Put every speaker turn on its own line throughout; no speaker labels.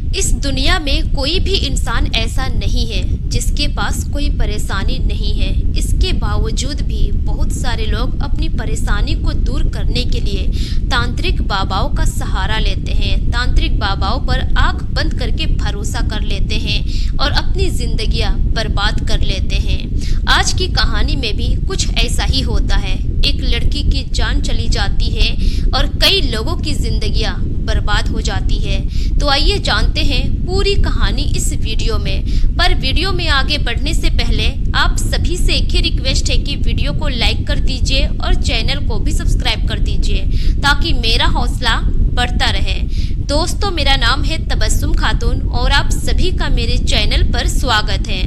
इस दुनिया में कोई भी इंसान ऐसा नहीं है जिसके पास कोई परेशानी नहीं है। इसके बावजूद भी बहुत सारे लोग अपनी परेशानी को दूर करने के लिए तांत्रिक बाबाओं का सहारा लेते हैं। तांत्रिक बाबाओं पर आंख बंद करके भरोसा कर लेते हैं और अपनी जिंदगियां बर्बाद कर लेते हैं। आज की कहानी में भी कुछ ऐसा ही होता है। एक लड़की की जान चली जाती है और कई लोगों की जिंदगियां बर्बाद हो जाती है। तो आइए जानते हैं पूरी कहानी इस वीडियो में। पर वीडियो में आगे बढ़ने से पहले आप सभी से एक ही रिक्वेस्ट है कि वीडियो को लाइक कर दीजिए और चैनल को भी सब्सक्राइब कर दीजिए ताकि मेरा हौसला बढ़ता रहे। दोस्तों, मेरा नाम है तबस्सुम खातून और आप सभी का मेरे चैनल पर स्वागत है।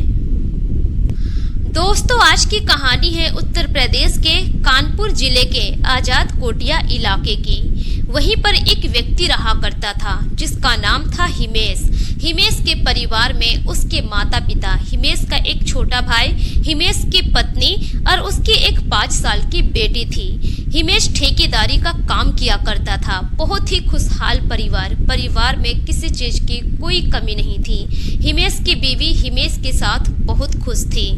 दोस्तों, आज की कहानी है उत्तर प्रदेश के कानपुर जिले के आजाद कोटिया इलाके की। वहीं पर एक व्यक्ति रहा करता था जिसका नाम था हिमेश। हिमेश के परिवार में उसके माता पिता, हिमेश का एक छोटा भाई, हिमेश की पत्नी और उसकी एक 5 साल की बेटी थी। हिमेश ठेकेदारी का काम किया करता था। बहुत ही खुशहाल परिवार में किसी चीज की कोई कमी नहीं थी। हिमेश की बीवी हिमेश के साथ बहुत खुश थी।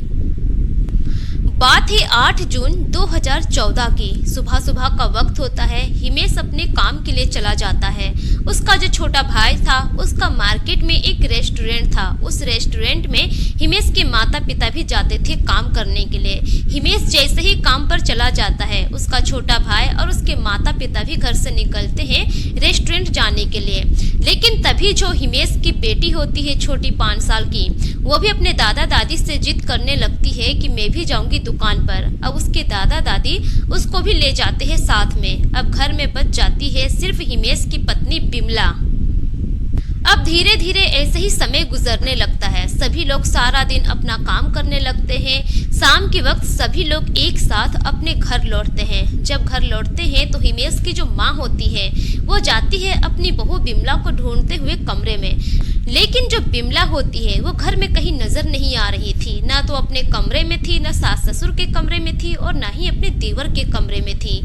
बात है 8 जून 2014 की। सुबह का वक्त होता है। हिमेश अपने काम के लिए चला जाता है। उसका जो छोटा भाई था उसका मार्केट में एक रेस्टोरेंट था। उस रेस्टोरेंट में हिमेश के माता पिता भी जाते थे काम करने के लिए। हिमेश जैसे ही काम पर चला जाता है, उसका छोटा भाई और उसके माता पिता भी घर से निकलते हैं रेस्टोरेंट जाने के लिए। लेकिन तभी जो हिमेश की बेटी होती है छोटी 5 साल की, वो भी अपने दादा दादी से जिद करने लगती है कि मैं भी जाऊंगी दुकान पर। अब उसके दादा दादी उसको भी ले जाते हैं साथ में। अब घर में बच जाती है सिर्फ हिमेश की पत्नी बिमला। अब धीरे धीरे ऐसे ही समय गुजरने लगता है। सभी लोग सारा दिन अपना काम करने लगते हैं। शाम के वक्त सभी लोग एक साथ अपने घर लौटते हैं। जब घर लौटते हैं तो हिमेश की जो माँ होती है वो जाती है अपनी बहू बिमला को ढूंढते हुए कमरे में। लेकिन जो बिमला होती है वो घर में कहीं नजर नहीं आ रही थी। ना तो अपने कमरे में थी, ना सास ससुर के कमरे में थी और ना ही अपने देवर के कमरे में थी।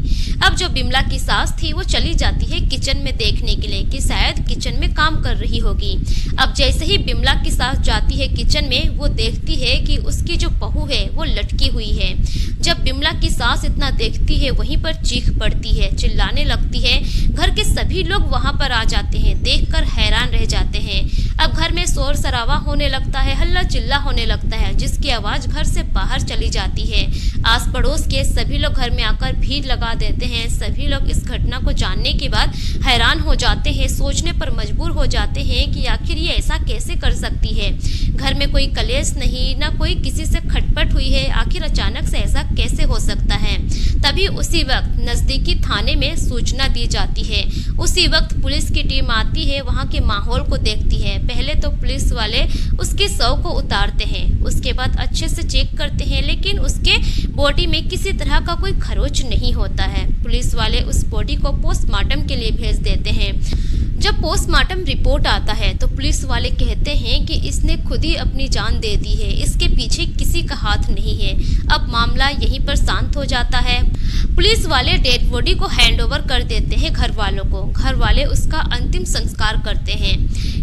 अब जो बिमला की सास थी वो चली जाती है किचन में देखने के लिए कि शायद किचन में काम कर रही होगी। अब जैसे ही बिमला की सास जाती है किचन में, वो देखती है कि उसकी जो बहू है वो लटकी हुई है। जब बिमला की सास इतना देखती है वहीं पर चीख पड़ती है, चिल्लाने लगती है। घर के सभी लोग वहां पर आ जाते हैं, देखकर हैरान रह जाते हैं। अब घर में शोर शराबा होने लगता है, हल्ला चिल्ला होने लगता है, जिसकी आवाज घर से बाहर चली जाती है। आस पड़ोस के सभी लोग घर में आकर भीड़ लगा देते हैं। सभी लोग इस घटना को जानने के बाद हैरान हो जाते हैं, सोचने पर मजबूर हो जाते हैं कि आखिर ये ऐसा कैसे कर सकती है। घर में कोई कलेश नहीं, ना कोई किसी से खटपट हुई है, आखिर अचानक से ऐसा कैसे हो सकता है। तभी उसी वक्त नजदीकी थाने में सूचना दी जाती है। उसी वक्त पुलिस की टीम आती है, वहाँ के माहौल को देखती है। पहले तो पुलिस वाले उसके शव को उतारते हैं, उसके बाद अच्छे से चेक करते हैं, लेकिन उसके बॉडी में किसी तरह का कोई खरोच नहीं होता है। पुलिस वाले उस बॉडी को पोस्टमार्टम के लिए भेज देते हैं। जब पोस्टमार्टम रिपोर्ट आता है तो पुलिस वाले कहते हैं कि इसने खुद ही अपनी जान दे दी है, इसके पीछे किसी का हाथ नहीं है। अब मामला यहीं पर शांत हो जाता है। पुलिस वाले डेड बॉडी को हैंडओवर कर देते हैं घर वालों को। घर वाले उसका अंतिम संस्कार करते हैं।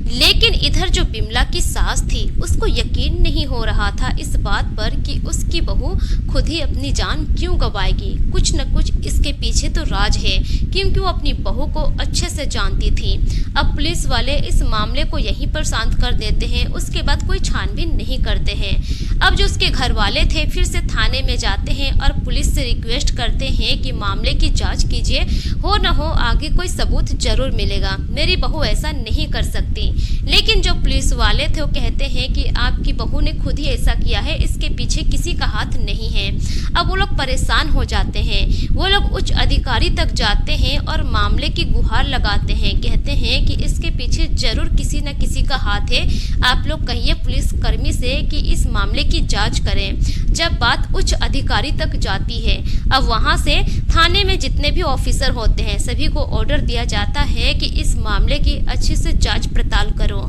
लेकिन इधर जो बिमला की सास थी उसको यकीन नहीं हो रहा था इस बात पर कि उसकी बहू खुद ही अपनी जान क्यों गंवाएगी। कुछ न कुछ इसके पीछे तो राज है, क्योंकि वो अपनी बहू को अच्छे से जानती थी। अब पुलिस वाले इस मामले को यहीं पर शांत कर देते हैं। उसके बाद कोई छानबीन नहीं करते हैं। अब जो उसके घर वाले थे फिर से थाने में जाते हैं और पुलिस से रिक्वेस्ट करते हैं कि मामले की जांच कीजिए, हो न हो आगे कोई सबूत जरूर मिलेगा, मेरी बहू ऐसा नहीं कर सकती। लेकिन जो पुलिस वाले थे वो कहते हैं कि आपकी बहू ने खुद ही ऐसा किया है, इसके पीछे किसी का हाथ नहीं है। अब वो लोग परेशान हो जाते हैं। वो लोग उच्च अधिकारी तक जाते हैं और मामले की गुहार लगाते हैं, कहते हैं कि इसके पीछे जरूर किसी न किसी का हाथ है। आप लोग कहिए पुलिस कर्मी से कि इस मामले की जांच करें। जब बात उच्च अधिकारी तक जाती है, अब वहां से थाने में जितने भी ऑफिसर होते हैं सभी को ऑर्डर दिया जाता है कि इस मामले की अच्छे से जांच पड़ताल करो।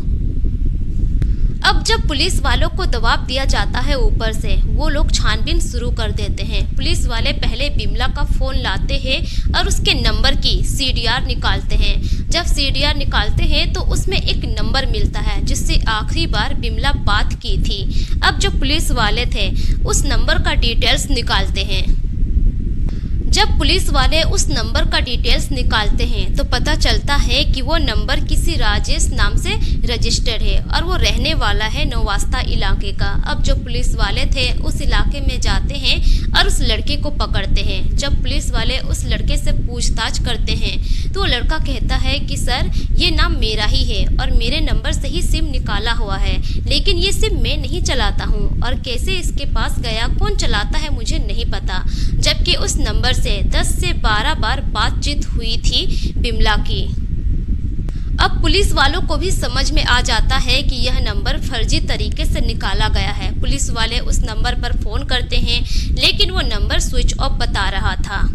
अब जब पुलिस वालों को दबाव दिया जाता है ऊपर से, वो लोग छानबीन शुरू कर देते हैं। पुलिस वाले पहले बिमला का फोन लाते हैं और उसके नंबर की सीडीआर निकालते हैं। जब सीडीआर निकालते हैं तो उसमें एक नंबर मिलता है जिससे आखिरी बार बिमला बात की थी। अब जो पुलिस वाले थे उस नंबर का डिटेल्स निकालते हैं। जब पुलिस वाले उस नंबर का डिटेल्स निकालते हैं तो पता चलता है कि वो नंबर किसी राजेश नाम से रजिस्टर्ड है और वो रहने वाला है नौवास्ता इलाके का। अब जो पुलिस वाले थे उस इलाके में जाते हैं और उस लड़के को पकड़ते हैं। जब पुलिस वाले उस लड़के से पूछताछ करते हैं तो वो लड़का कहता है कि सर ये नाम मेरा ही है और मेरे नंबर से ही सिम निकाला हुआ है, लेकिन ये सिम मैं नहीं चलाता हूँ और कैसे इसके पास गया, कौन चलाता है मुझे नहीं पता। जबकि उस नंबर से 10 से 12 बार बातचीत हुई थी बिमला की। अब पुलिस वालों को भी समझ में आ जाता है कि यह नंबर फर्जी तरीके से निकाला गया है। पुलिस वाले उस नंबर पर फोन करते हैं लेकिन वो नंबर स्विच ऑफ बता रहा था।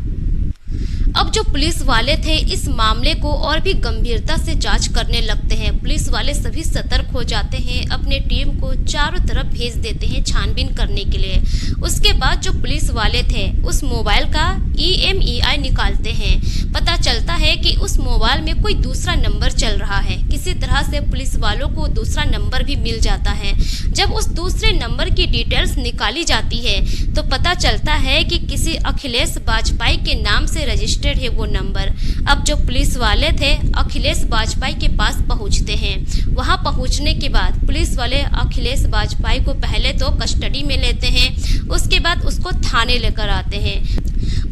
अब जो पुलिस वाले थे इस मामले को और भी गंभीरता से जांच करने लगते हैं। पुलिस वाले सभी सतर्क हो जाते हैं, अपने टीम को चारों तरफ भेज देते हैं छानबीन करने के लिए। उसके बाद जो पुलिस वाले थे उस मोबाइल का EMEI निकालते हैं। पता चलता है कि उस मोबाइल में कोई दूसरा नंबर चल रहा है। किसी तरह से पुलिस वालों को दूसरा नंबर भी मिल जाता है। जब उस दूसरे नंबर की डिटेल्स निकाली जाती है तो पता चलता है कि किसी अखिलेश वाजपेयी के नाम से रजिस्टर्ड है वो नंबर। अब जो पुलिस वाले थे अखिलेश वाजपेयी के पास पहुंचते हैं। वहां पहुंचने के बाद पुलिस वाले अखिलेश वाजपेयी को पहले तो कस्टडी में लेते हैं, उसके बाद उसको थाने लेकर आते हैं।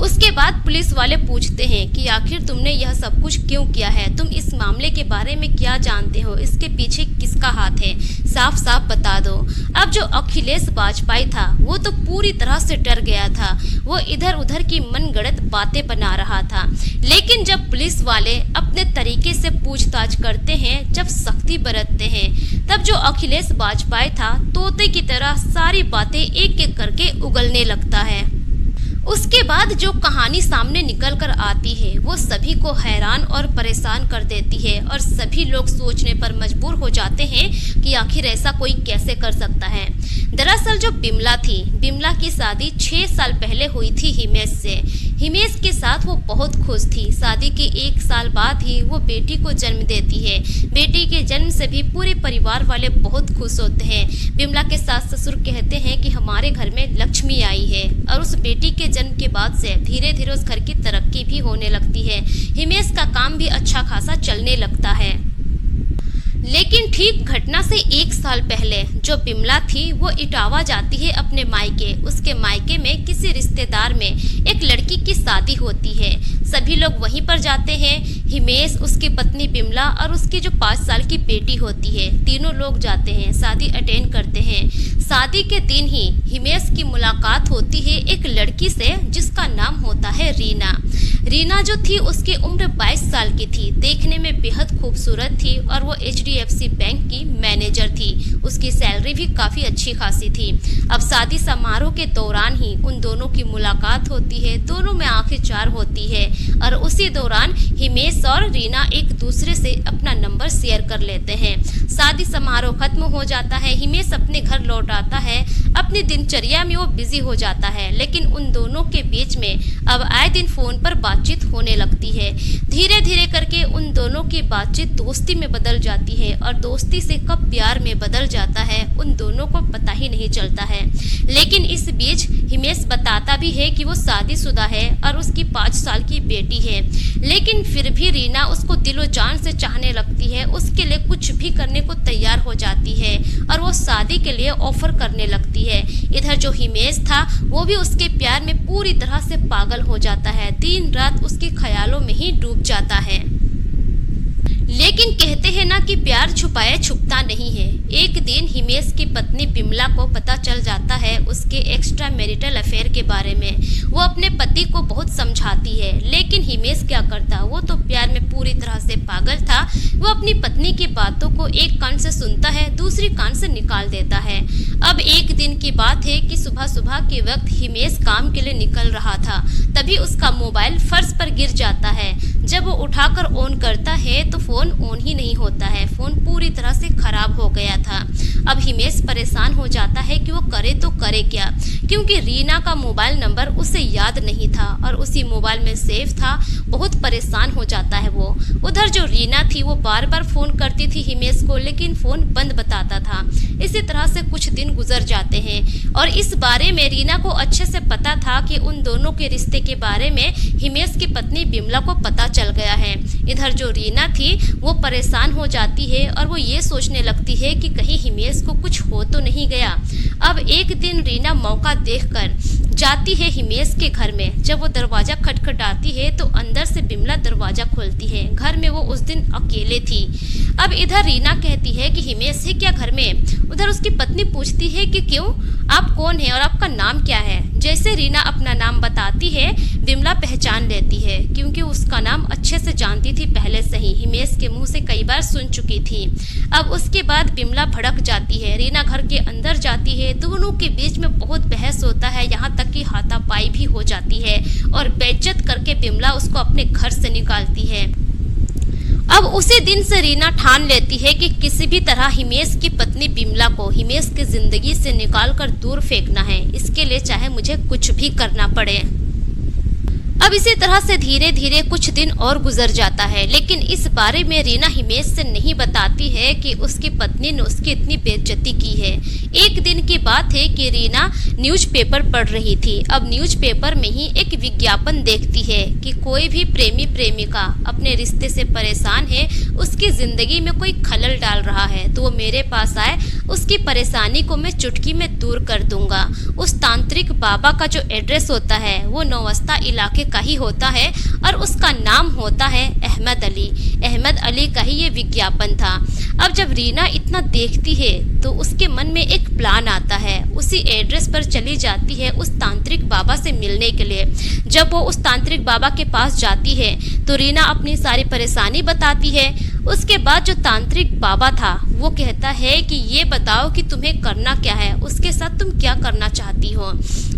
उसके बाद पुलिस वाले पूछते हैं कि आखिर तुमने यह सब कुछ क्यों किया है, तुम इस मामले के बारे में क्या जानते हो, इसके पीछे किसका हाथ है, साफ साफ बता दो। अब जो अखिलेश वाजपेयी था वो तो पूरी तरह से डर गया था। वो इधर उधर की मनगढ़ंत बातें बना रहा था। लेकिन जब पुलिस वाले अपने तरीके से पूछताछ करते हैं, जब सख्ती बरतते हैं, तब जो अखिलेश वाजपेयी था तोते की तरह सारी बातें एक एक करके उगलने लगता है। उसके बाद जो कहानी सामने निकल कर आती है वो सभी को हैरान और परेशान कर देती है और सभी लोग सोचने पर मजबूर हो जाते हैं कि आखिर ऐसा कोई कैसे कर सकता है। दरअसल जो बिमला थी, बिमला की शादी 6 साल पहले हुई थी हिमेश से। हिमेश के साथ वो बहुत खुश थी। शादी के 1 साल बाद ही वो बेटी को जन्म देती है। बेटी के जन्म से भी पूरे परिवार वाले बहुत खुश होते हैं। बिमला के सास ससुर कहते हैं कि हमारे घर में लक्ष्मी आई है और उस बेटी के जन्म के बाद से धीरे धीरे उस घर की तरक्की भी होने लगती है। हिमेश का काम भी अच्छा खासा चलने लगता है। लेकिन ठीक घटना से 1 साल पहले जो बिमला थी वो इटावा जाती है अपने मायके। उसके मायके में किसी रिश्तेदार में एक लड़की की शादी होती है। सभी लोग वहीं पर जाते हैं। हिमेश, उसकी पत्नी बिमला और उसकी जो 5 साल की बेटी होती है, तीनों लोग जाते हैं, शादी अटेंड करते हैं। शादी के दिन ही हिमेश की मुलाकात होती है एक लड़की से जिसका नाम होता है रीना। रीना जो थी उसकी उम्र 22 साल की थी, देखने में बेहद खूबसूरत थी और वो HDFC बैंक की मैनेजर थी। उसकी सैलरी भी काफ़ी अच्छी खासी थी। अब शादी समारोह के दौरान ही उन दोनों की मुलाकात होती है, दोनों में आंखें होती है और उसी दौरान हिमेश और रीना एक दूसरे से अपना नंबर शेयर कर लेते हैं। शादी समारोह खत्म हो जाता है। हिमेश अपने घर लौट आता है। अपनी दिनचर्या में वो बिजी हो जाता है, लेकिन उन दोनों के बीच में अब आए दिन फोन पर बातचीत होने लगती है। धीरे धीरे करके उन दोनों की बातचीत दोस्ती में बदल जाती है और दोस्ती से कब प्यार में बदल जाता है उन दोनों को पता ही नहीं चलता है। लेकिन इस बीच हिमेश बताता भी है कि वो शादीशुदा है और उसकी 5 साल की बेटी है। लेकिन फिर भी रीना उसको दिलो जान से चाहने लगती है, उसके लिए कुछ भी करने को तैयार हो जाती है और वो शादी के लिए ऑफर करने लगती है। इधर जो हिमेश था वो भी उसके प्यार में पूरी तरह से पागल हो जाता है, दिन रात उसके ख्यालों में ही डूब जाता है। लेकिन कहते हैं ना कि प्यार छुपाए छुपता नहीं है। एक दिन हिमेश की पत्नी बिमला को पता चल जाता है उसके एक्स्ट्रा मैरिटल अफेयर के बारे में। वो अपने पति को बहुत समझाती है, लेकिन हिमेश क्या करता, वो तो प्यार में पूरी तरह से पागल था। वो अपनी पत्नी की बातों को एक कान से सुनता है, दूसरी कान से निकाल देता है। अब एक दिन की बात है कि सुबह सुबह के वक्त हिमेश काम के लिए निकल रहा था, तभी उसका मोबाइल फर्श पर गिर जाता है। जब वो उठाकर ऑन करता है तो फ़ोन ऑन ही नहीं होता है, फ़ोन पूरी तरह से ख़राब हो गया था। अब हिमेश परेशान हो जाता है कि वो करे तो करे क्या, क्योंकि रीना का मोबाइल नंबर उसे याद नहीं था और उसी मोबाइल में सेव था। बहुत परेशान हो जाता है वो। उधर जो रीना थी वो बार बार फ़ोन करती थी हिमेश को, लेकिन फ़ोन बंद बताता था। इसी तरह से कुछ दिन गुजर जाते हैं और इस बारे में रीना को अच्छे से पता था कि उन दोनों के रिश्ते के बारे में हिमेश की पत्नी बिमला को पता चल गया है। इधर जो रीना थी वो परेशान हो जाती है और वो ये सोचने लगती है कि कहीं हिमेश को कुछ हो तो नहीं गया। अब एक दिन रीना मौका देखकर जाती है हिमेश के घर में। जब वो दरवाज़ा खटखटाती है तो अंदर से बिमला दरवाज़ा खोलती है। घर में वो उस दिन अकेले थी। अब इधर रीना कहती है कि हिमेश है क्या घर में। उधर उसकी पत्नी पूछती है कि क्यों, आप कौन है और आपका नाम क्या है। जैसे रीना अपना नाम बताती है बिमला पहचान लेती है, क्योंकि उसका नाम अच्छे से जानती थी पहले से ही, हिमेश के मुंह से कई बार सुन चुकी थी। अब उसके बाद बिमला भड़क जाती है। रीना घर के अंदर जाती है। दोनों के बीच में बहुत बहस होता है, यहाँ तक कि हाथापाई भी हो जाती है और बेइज्जत करके बिमला उसको अपने घर से निकालती है। अब उसी दिन से रीना ठान लेती है कि किसी भी तरह हिमेश की पत्नी बिमला को हिमेश की जिंदगी से निकाल कर दूर फेंकना है। इसके लिए चाहे मुझे कुछ भी करना पड़े। अब इसी तरह से धीरे धीरे कुछ दिन और गुजर जाता है, लेकिन इस बारे में रीना हिमेश से नहीं बताती है कि उसकी पत्नी ने उसकी इतनी बेइज्जती की है। एक दिन की बात है कि रीना न्यूज़पेपर पढ़ रही थी। अब न्यूज़पेपर में ही एक विज्ञापन देखती है कि कोई भी प्रेमी प्रेमिका अपने रिश्ते से परेशान है, उसकी ज़िंदगी में कोई खलल डाल रहा है तो वो मेरे पास आए, उसकी परेशानी को मैं चुटकी में दूर कर दूंगा। उस तांत्रिक बाबा का जो एड्रेस होता है वो नौवस्ता इलाके का ही होता है और उसका नाम होता है अहमद अली। अहमद अली का ही ये विज्ञापन था। अब जब रीना इतना देखती है तो उसके मन में एक प्लान आता है। उसी एड्रेस पर चली जाती है उस तांत्रिक बाबा से मिलने के लिए। जब वो उस तांत्रिक बाबा के पास जाती है तो रीना अपनी सारी परेशानी बताती है। उसके बाद जो तांत्रिक बाबा था वो कहता है कि ये बताओ कि तुम्हें करना क्या है, उसके साथ तुम क्या करना चाहती हो।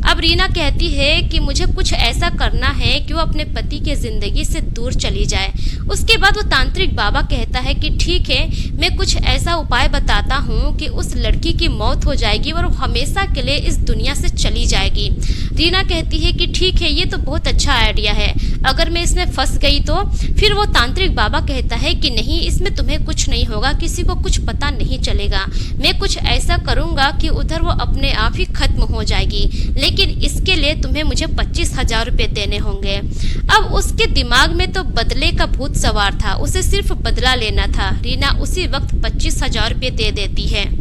अब रीना कहती है कि मुझे कुछ ऐसा करना है कि वो अपने पति के ज़िंदगी से दूर चली जाए। उसके बाद वो तांत्रिक बाबा कहता है कि ठीक है, मैं कुछ ऐसा उपाय बताता हूँ कि उस लड़की की मौत हो जाएगी और वो हमेशा के लिए इस दुनिया से चली जाएगी। रीना कहती है कि ठीक है, ये तो बहुत अच्छा आइडिया है, अगर मैं इसमें फंस गई तो। फिर वो तांत्रिक बाबा कहता है कि नहीं, इसमें तुम्हें कुछ नहीं होगा, किसी को कुछ पता नहीं चलेगा। मैं कुछ ऐसा करूँगा कि उधर वो अपने आप ही खत्म हो जाएगी, लेकिन इसके लिए तुम्हें मुझे 25,000 रुपये देने होंगे। अब उसके दिमाग में तो बदले का भूत सवार था, उसे सिर्फ बदला लेना था। रीना उसी वक्त 25,000 रुपये दे देती है।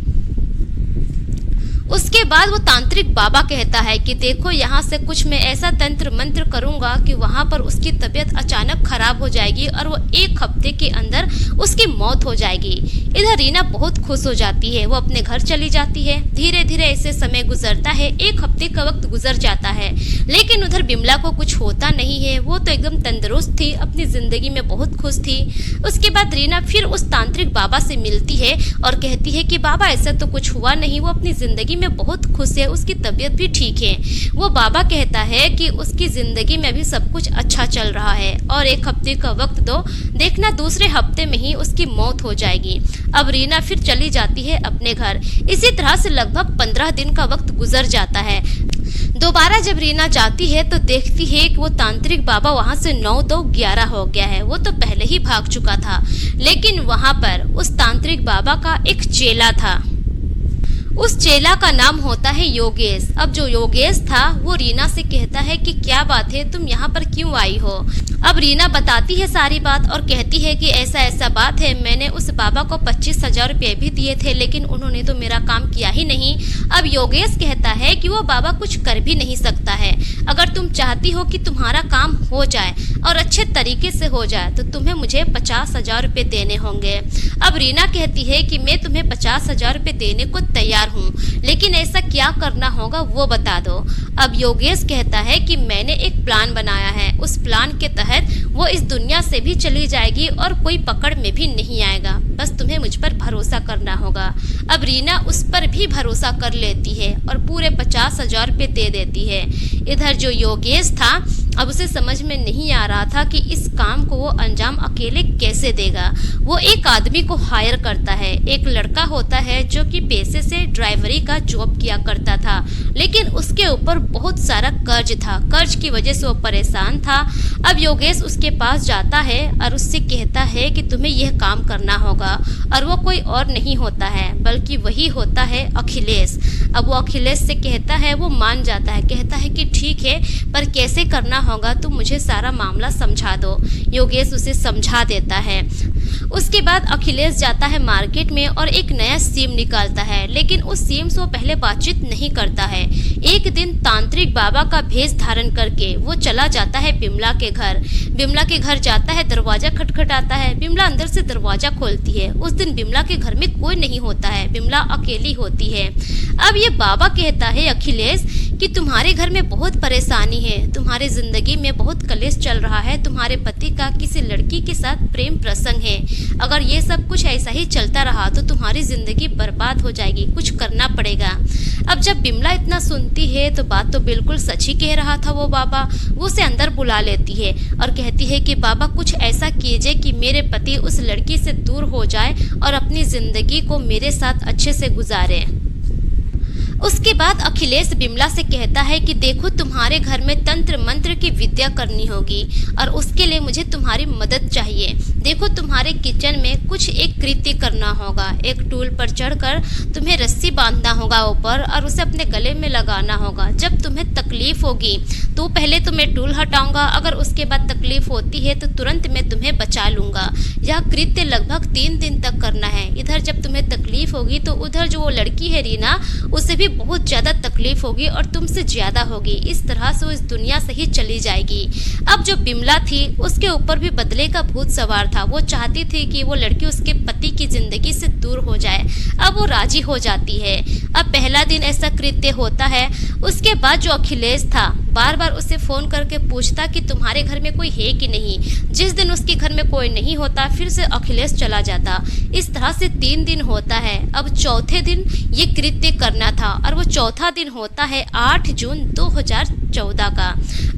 उसके बाद वो तांत्रिक बाबा कहता है कि देखो, यहाँ से कुछ मैं ऐसा तंत्र मंत्र करूँगा कि वहाँ पर उसकी तबीयत अचानक खराब हो जाएगी और वो 1 हफ्ते के अंदर उसकी मौत हो जाएगी। इधर रीना बहुत खुश हो जाती है, वो अपने घर चली जाती है। धीरे धीरे ऐसे समय गुजरता है, 1 हफ्ते का वक्त गुजर जाता है, लेकिन उधर बिमला को कुछ होता नहीं है। वो तो एकदम तंदुरुस्त थी, अपनी ज़िंदगी में बहुत खुश थी। उसके बाद रीना फिर उस तांत्रिक बाबा से मिलती है और कहती है कि बाबा ऐसा तो कुछ हुआ नहीं, वो अपनी ज़िंदगी में बहुत खुश है, उसकी तबीयत भी ठीक है। वो बाबा कहता है कि उसकी ज़िंदगी में भी सब कुछ अच्छा चल रहा है और 1 हफ्ते का वक्त दो, देखना दूसरे हफ्ते में ही उसकी मौत हो जाएगी। अब रीना फिर चली जाती है अपने घर। इसी तरह से लगभग 15 दिन का वक्त गुजर जाता है। दोबारा जब रीना जाती है तो देखती है कि वो तांत्रिक बाबा वहाँ से 9-2-11 हो गया है। वो तो पहले ही भाग चुका था, लेकिन वहाँ पर उस तांत्रिक बाबा का एक चेला था। उस चेला का नाम होता है योगेश। अब जो योगेश था वो रीना से कहता है कि क्या बात है, तुम यहाँ पर क्यों आई हो। अब रीना बताती है सारी बात और कहती है कि ऐसा ऐसा बात है, मैंने उस बाबा को 25,000 रुपये भी दिए थे, लेकिन उन्होंने तो मेरा काम किया ही नहीं। अब योगेश कहता है कि वो बाबा कुछ कर भी नहीं सकता है। अगर तुम चाहती हो कि तुम्हारा काम हो जाए और अच्छे तरीके से हो जाए तो तुम्हें मुझे 50,000 रुपये देने होंगे। अब रीना कहती है कि मैं तुम्हें 50,000 रुपये देने को तैयार हूँ, लेकिन ऐसा क्या करना होगा वो बता दो। अब योगेश कहता है कि मैंने एक प्लान बनाया है, उस प्लान के तहत वो इस दुनिया से भी चली जाएगी और कोई पकड़ में भी नहीं आएगा, बस तुम्हें मुझ पर भरोसा करना होगा। अब रीना उस पर भी भरोसा कर लेती है और पूरे 50,000 रुपये दे देती है। इधर जो योगेश था अब उसे समझ में नहीं आ रहा था कि इस काम को वो अंजाम अकेले कैसे देगा। वो एक आदमी को हायर करता है। एक लड़का होता है जो कि पेशे से ड्राइवरी का जॉब किया करता था, लेकिन उसके ऊपर बहुत सारा कर्ज था। कर्ज की वजह से वो परेशान था। अब योगेश उसके पास जाता है और उससे कहता है कि तुम्हें यह काम करना होगा, और वो कोई और नहीं होता है बल्कि वही होता है अखिलेश। अब वो अखिलेश से कहता है, वो मान जाता है, कहता है कि ठीक है, पर कैसे करना होगा तुम मुझे सारा मामला समझा दो। योगेश उसे समझा देता है। उसके बाद अखिलेश जाता है मार्केट में और एक नया सिम निकालता है, लेकिन उस सिम से वो पहले बातचीत नहीं करता है। एक दिन तांत्रिक बाबा का भेष धारण करके वो चला जाता है बिमला के घर। बिमला के घर जाता है, दरवाजा खटखटाता है। बिमला अंदर से दरवाजा खोलती है। उस दिन बिमला के घर में कोई नहीं होता है, बिमला अकेली होती है। अब ये बाबा कहता है अखिलेश कि तुम्हारे घर में बहुत परेशानी है, तुम्हारे जिंदगी में बहुत कलेश चल रहा है, तुम्हारे पति का किसी लड़की के साथ प्रेम प्रसंग है। अगर ये सब कुछ ऐसा ही चलता रहा तो तुम्हारी जिंदगी बर्बाद हो जाएगी, कुछ करना पड़ेगा। अब जब बिमला इतना सुनती है तो बात तो बिल्कुल सच ही कह रहा था वो बाबा। वो उसे अंदर बुला लेती है और कहती है कि बाबा कुछ ऐसा कीजिए कि मेरे पति उस लड़की से दूर हो जाए और अपनी जिंदगी को मेरे साथ अच्छे से गुजारे। उसके बाद अखिलेश बिमला से कहता है कि देखो तुम्हारे घर में तंत्र मंत्र की विद्या करनी होगी और उसके लिए मुझे तुम्हारी मदद चाहिए। देखो तुम्हारे किचन में कुछ एक कृत्य करना होगा। एक टूल पर चढ़कर तुम्हें रस्सी बांधना होगा ऊपर और उसे अपने गले में लगाना होगा। जब तुम्हें तकलीफ होगी तो पहले तो मैं टूल हटाऊंगा, अगर उसके बाद तकलीफ होती है तो तुरंत मैं तुम्हें बचा लूंगा। यह कृत्य लगभग 3 दिन तक करना है। इधर जब तुम्हें तकलीफ होगी तो उधर जो वो लड़की है रीना, उसे भी बहुत ज़्यादा तकलीफ होगी और तुमसे ज़्यादा होगी। इस तरह से वो इस दुनिया से ही चली जाएगी। अब जो बिमला थी उसके ऊपर भी बदले का भूत सवार था। वो चाहती थी कि वो लड़की उसके पति की ज़िंदगी से दूर हो जाए। अब वो राजी हो जाती है। अब पहला दिन ऐसा कृत्य होता है। उसके बाद जो अखिलेश था बार बार उसे फ़ोन करके पूछता कि तुम्हारे घर में कोई है कि नहीं। जिस दिन उसके घर में कोई नहीं होता फिर से अखिलेश चला जाता। इस तरह से 3 दिन होता है। अब चौथे दिन ये कृत्य करना था और वो चौथा दिन होता है 8 जून 2014 का।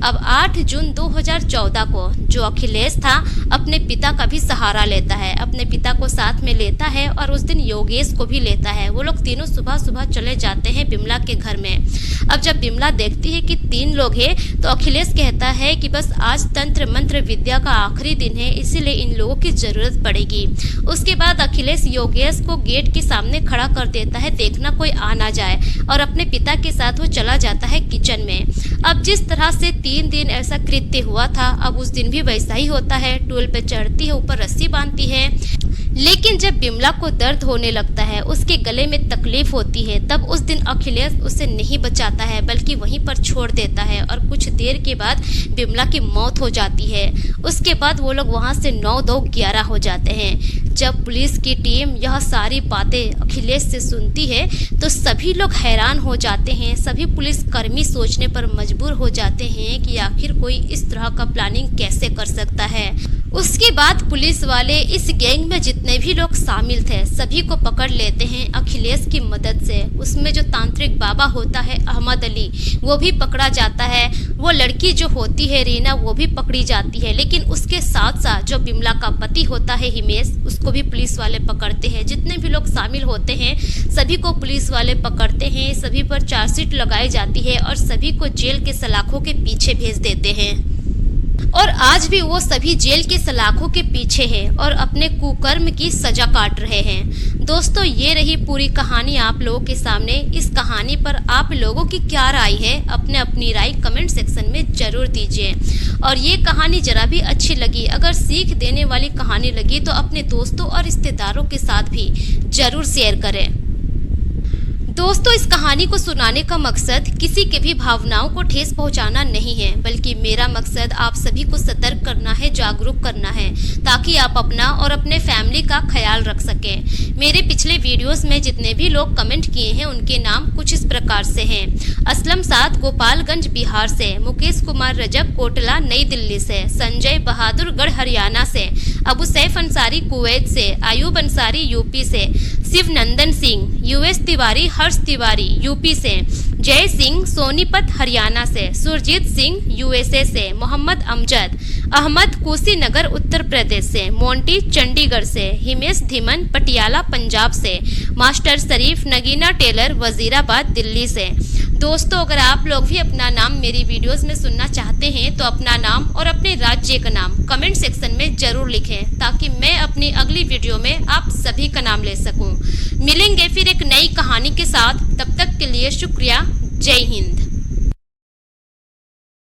अब 8 जून 2014 को जो अखिलेश था अपने पिता का भी सहारा लेता है, अपने पिता को साथ में लेता है और उस दिन योगेश को भी लेता है। वो लोग तीनों सुबह सुबह चले जाते हैं बिमला के घर में। अब जब बिमला देखती है कि 3 लोग हैं तो अखिलेश कहता है कि बस आज तंत्र मंत्र विद्या का आखिरी दिन है, इसीलिए इन लोगों की जरूरत पड़ेगी। उसके बाद अखिलेश योगेश को गेट के सामने खड़ा कर देता है, देखना कोई आ ना जाए, और अपने पिता के साथ वो चला जाता है किचन में। अब जिस तरह से 3 दिन ऐसा कृत्य हुआ था अब उस दिन भी वैसा ही होता है। टूल पे चढ़ती है, ऊपर रस्सी बांधती है, लेकिन जब बिमला को दर्द होने लगता है, उसके गले में तकलीफ होती है, तब उस दिन अखिलेश उसे नहीं बचाता है बल्कि वहीं पर छोड़ देता है और कुछ देर के बाद बिमला की मौत हो जाती है। उसके बाद वो लोग वहाँ से 9-2-11 हो जाते हैं। जब पुलिस की टीम यह सारी बातें अखिलेश से सुनती है तो सभी लोग हैरान हो जाते हैं। सभी पुलिसकर्मी सोचने पर मजबूर हो जाते हैं कि आखिर कोई इस तरह का प्लानिंग कैसे कर सकता है। उसके बाद पुलिस वाले इस गैंग में जितने भी लोग शामिल थे सभी को पकड़ लेते हैं अखिलेश की मदद से। उसमें जो तांत्रिक बाबा होता है अहमद अली, वो भी पकड़ा जाता है। वो लड़की जो होती है रीना, वो भी पकड़ी जाती है। लेकिन उसके साथ साथ जो बिमला का पति होता है हिमेश, उसको भी पुलिस वाले पकड़ते हैं। जितने भी लोग शामिल होते हैं सभी को पुलिस वाले पकड़ते हैं। सभी पर चार्जशीट लगाई जाती है और सभी को जेल के सलाखों के पीछे भेज देते हैं। और आज भी वो सभी जेल के सलाखों के पीछे हैं और अपने कुकर्म की सजा काट रहे हैं। दोस्तों, ये रही पूरी कहानी आप लोगों के सामने। इस कहानी पर आप लोगों की क्या राय है, अपनी राय कमेंट सेक्शन में जरूर दीजिए। और ये कहानी जरा भी अच्छी लगी, अगर सीख देने वाली कहानी लगी तो अपने दोस्तों और रिश्तेदारों के साथ भी जरूर शेयर करें। दोस्तों, इस कहानी को सुनाने का मकसद किसी के भी भावनाओं को ठेस पहुंचाना नहीं है, बल्कि मेरा मकसद आप सभी को सतर्क करना है, जागरूक करना है, ताकि आप अपना और अपने फैमिली का ख्याल रख सकें। मेरे पिछले वीडियोस में जितने भी लोग कमेंट किए हैं उनके नाम कुछ इस प्रकार से हैं। असलम साद गोपालगंज बिहार से, मुकेश कुमार रजब कोटला नई दिल्ली से, संजय बहादुर गढ़ हरियाणा से, अबू सैफ अंसारी कुवैत से, आयूब अंसारी यूपी से, शिव नंदन सिंह, यूएस तिवारी हर्ष तिवारी यूपी से, जय सिंह सोनीपत हरियाणा से, सुरजीत सिंह यूएसए से, मोहम्मद अमजद अहमद कुशीनगर उत्तर प्रदेश से, मोंटी चंडीगढ़ से, हिमेश धीमन पटियाला पंजाब से, मास्टर शरीफ नगीना टेलर वजीराबाद दिल्ली से। दोस्तों, अगर आप लोग भी अपना नाम मेरी वीडियोस में सुनना चाहते हैं तो अपना नाम और अपने राज्य का नाम कमेंट सेक्शन में जरूर लिखें, ताकि मैं अपनी अगली वीडियो में आप सभी का नाम ले सकूं। मिलेंगे फिर एक नई कहानी के साथ, तब तक के लिए शुक्रिया। जय हिंद।